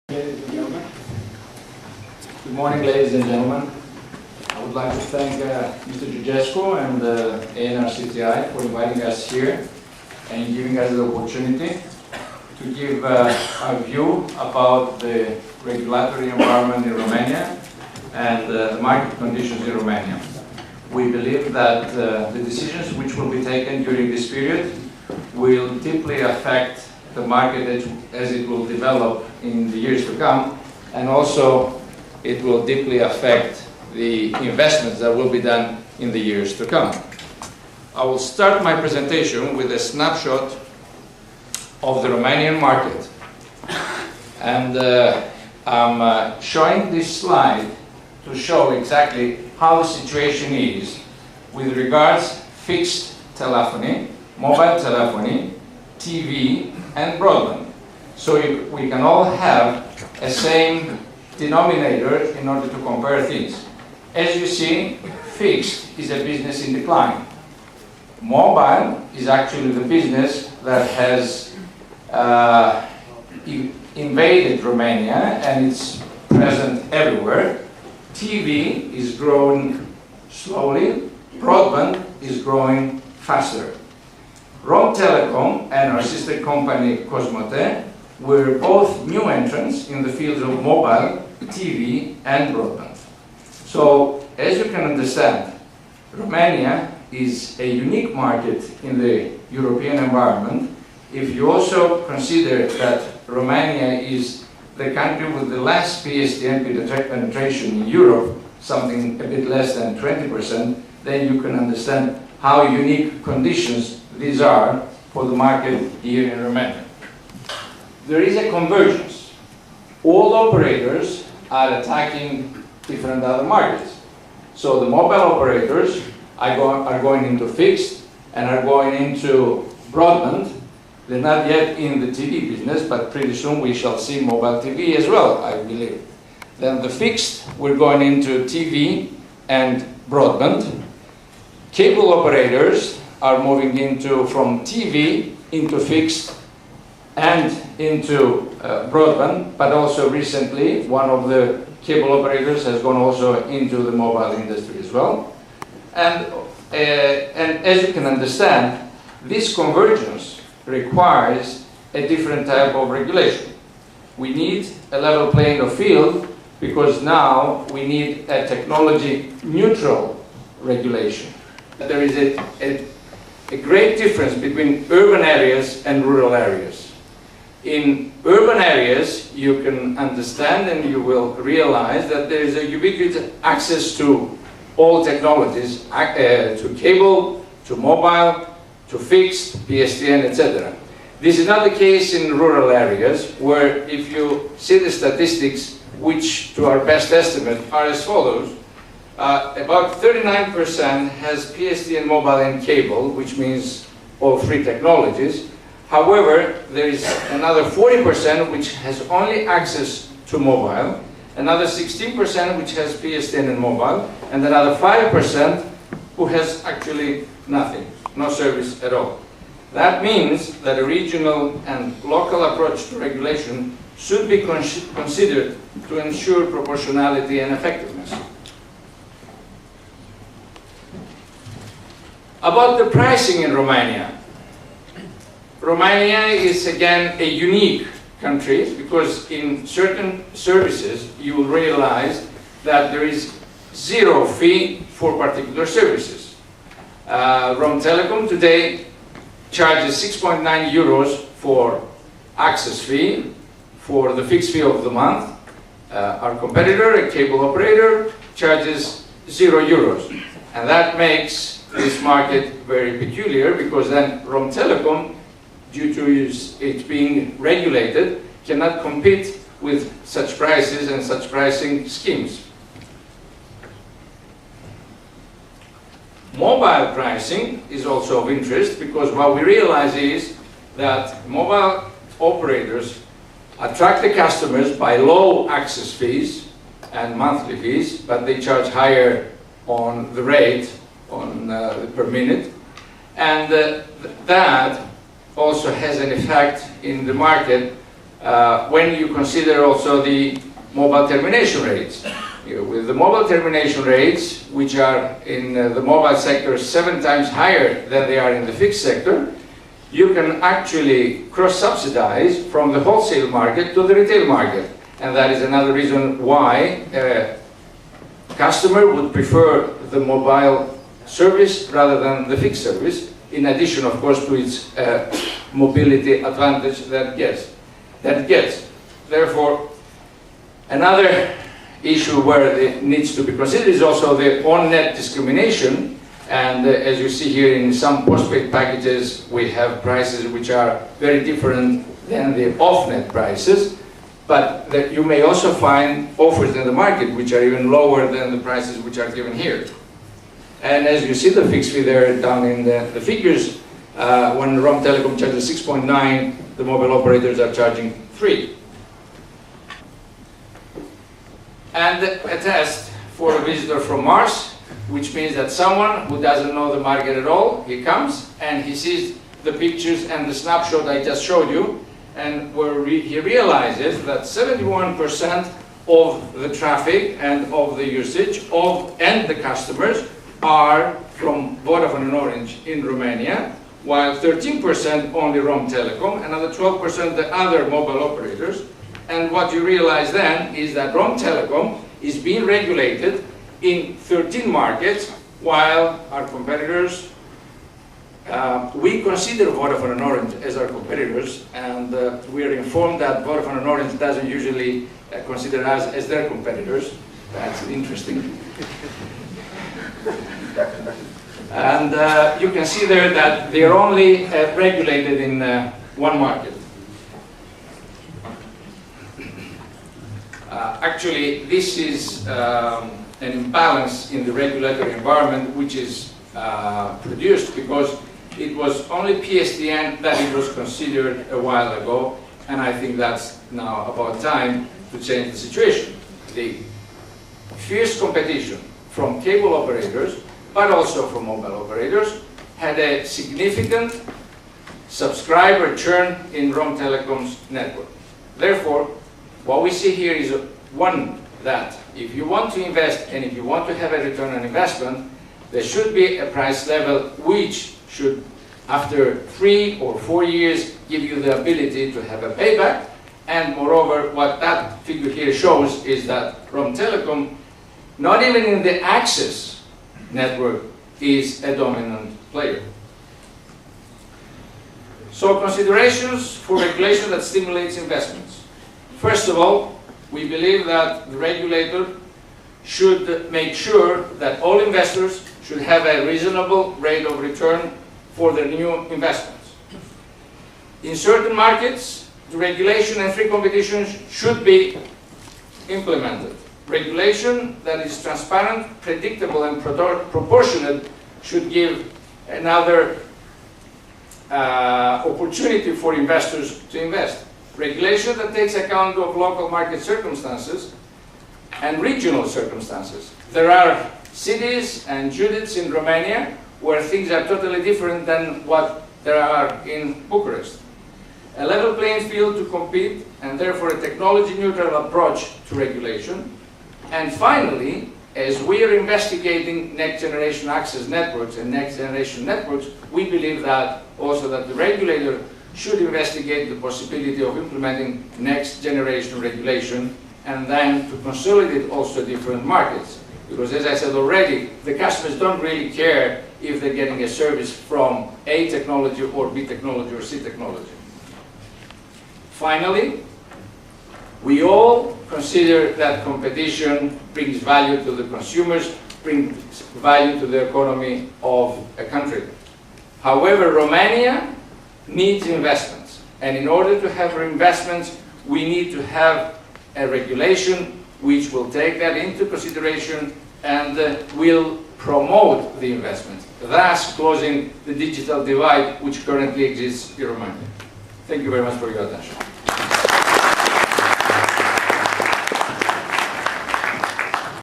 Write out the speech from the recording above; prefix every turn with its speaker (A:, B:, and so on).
A: Ladies and gentlemen. Good morning, ladies and gentlemen. I would like to thank Mr. Yorgos and ANRCTI for inviting us here and giving us the opportunity to give our view about the regulatory environment in Romania and the market conditions in Romania. We believe that the decisions which will be taken during this period will deeply affect the market as it will develop in the years to come, and also it will deeply affect the investments that will be done in the years to come. I will start my presentation with a snapshot of the Romanian market. And I'm showing this slide to show exactly how the situation is with regards fixed telephony, mobile telephony, TV and broadband. So we can all have a same denominator in order to compare things. As you see, fixed is a business in decline. Mobile is actually the business that has invaded Romania and it's present everywhere. TV is growing slowly, broadband is growing faster. Romtelecom and our sister company Cosmote were both new entrants in the fields of mobile, TV and broadband. So, as you can understand, Romania is a unique market in the European environment. If you also consider that Romania is the country with the last PSTN penetration in Europe, something a bit less than 20%, then you can understand how unique conditions these are for the market here in Romania. There is a convergence. All operators are attacking different other markets. So the mobile operators are going into fixed and are going into broadband. They're not yet in the TV business, but pretty soon we shall see mobile TV as well, I believe. Then the fixed, we're going into TV and broadband. Cable operators are moving from TV into fixed and into broadband, but also recently one of the cable operators has gone also into the mobile industry as well. And as you can understand, this convergence requires a different type of regulation. We need a level playing field because now we need a technology neutral regulation. There is a great difference between urban areas and rural areas. In urban areas, you can understand and you will realize that there is a ubiquitous access to all technologies, to cable, to mobile, to fixed, PSTN, etc. This is not the case in rural areas, where if you see the statistics, which to our best estimate are as follows, about 39% has PSTN mobile and cable, which means all free technologies. However, there is another 40% which has only access to mobile, another 16% which has PSTN and mobile, and another 5% who has actually nothing, no service at all. That means that a regional and local approach to regulation should be considered to ensure proportionality and effectiveness. About the pricing in Romania. Romania is again a unique country because in certain services you will realize that there is zero fee for particular services. Romtelecom today charges 6.9 euros for access fee for the fixed fee of the month. Our competitor, a cable operator, charges 0 euros. And that makes this market very peculiar because then Romtelecom, due to it being regulated, cannot compete with such prices and such pricing schemes. Mobile pricing is also of interest because what we realize is that mobile operators attract the customers by low access fees and monthly fees, but they charge higher on the rate on per minute, and that also has an effect in the market when you consider also the mobile termination rates. With the mobile termination rates, which are in the mobile sector 7 times higher than they are in the fixed sector, you can actually cross-subsidize from the wholesale market to the retail market. And that is another reason why a customer would prefer the mobile service rather than the fixed service, in addition, of course, to its mobility advantage that it gets. Therefore, another issue where it needs to be considered is also the on-net discrimination. And as you see here, in some postpaid packages, we have prices which are very different than the off-net prices. But that you may also find offers in the market which are even lower than the prices which are given here. And as you see the fixed fee there down in the figures, when Romtelecom charges 6.9, the mobile operators are charging 3. And a test for a visitor from Mars, which means that someone who doesn't know the market at all, he comes and he sees the pictures and the snapshot I just showed you, and where he realizes that 71% of the traffic and of the usage and the customers are from Vodafone and Orange in Romania, while 13% only Romtelecom, another 12% the other mobile operators. And what you realize then is that Romtelecom is being regulated in 13 markets, while our competitors, we consider Vodafone and Orange as our competitors, and we are informed that Vodafone and Orange doesn't usually consider us as their competitors. That's interesting. And you can see there that they are only regulated in one market. Actually, this is an imbalance in the regulatory environment which is produced because it was only PSTN that it was considered a while ago, and I think that's now about time to change the situation. The fierce competition from cable operators, but also from mobile operators, had a significant subscriber churn in Romtelecom's network. Therefore, what we see here is one, that if you want to invest and if you want to have a return on investment, there should be a price level which should, after 3 or 4 years, give you the ability to have a payback. And moreover, what that figure here shows is that Romtelecom, not even in the access network, is a dominant player. So considerations for regulation that stimulates investments. First of all, we believe that the regulator should make sure that all investors should have a reasonable rate of return for their new investments. In certain markets, the regulation and free competition should be implemented. Regulation that is transparent, predictable, and proportionate should give another opportunity for investors to invest. Regulation that takes account of local market circumstances and regional circumstances. There are cities and units in Romania where things are totally different than what there are in Bucharest. A level playing field to compete, and therefore a technology-neutral approach to regulation. And finally, as we are investigating next-generation access networks and next-generation networks, we believe that also that the regulator should investigate the possibility of implementing next-generation regulation and then to consolidate also different markets. Because as I said already, the customers don't really care if they're getting a service from A technology or B technology or C technology. Finally, we all consider that competition brings value to the consumers, brings value to the economy of a country. However, Romania needs investments. And in order to have investments, we need to have a regulation which will take that into consideration and will promote the investment, thus closing the digital divide which currently exists in Romania. Thank you very much for your attention.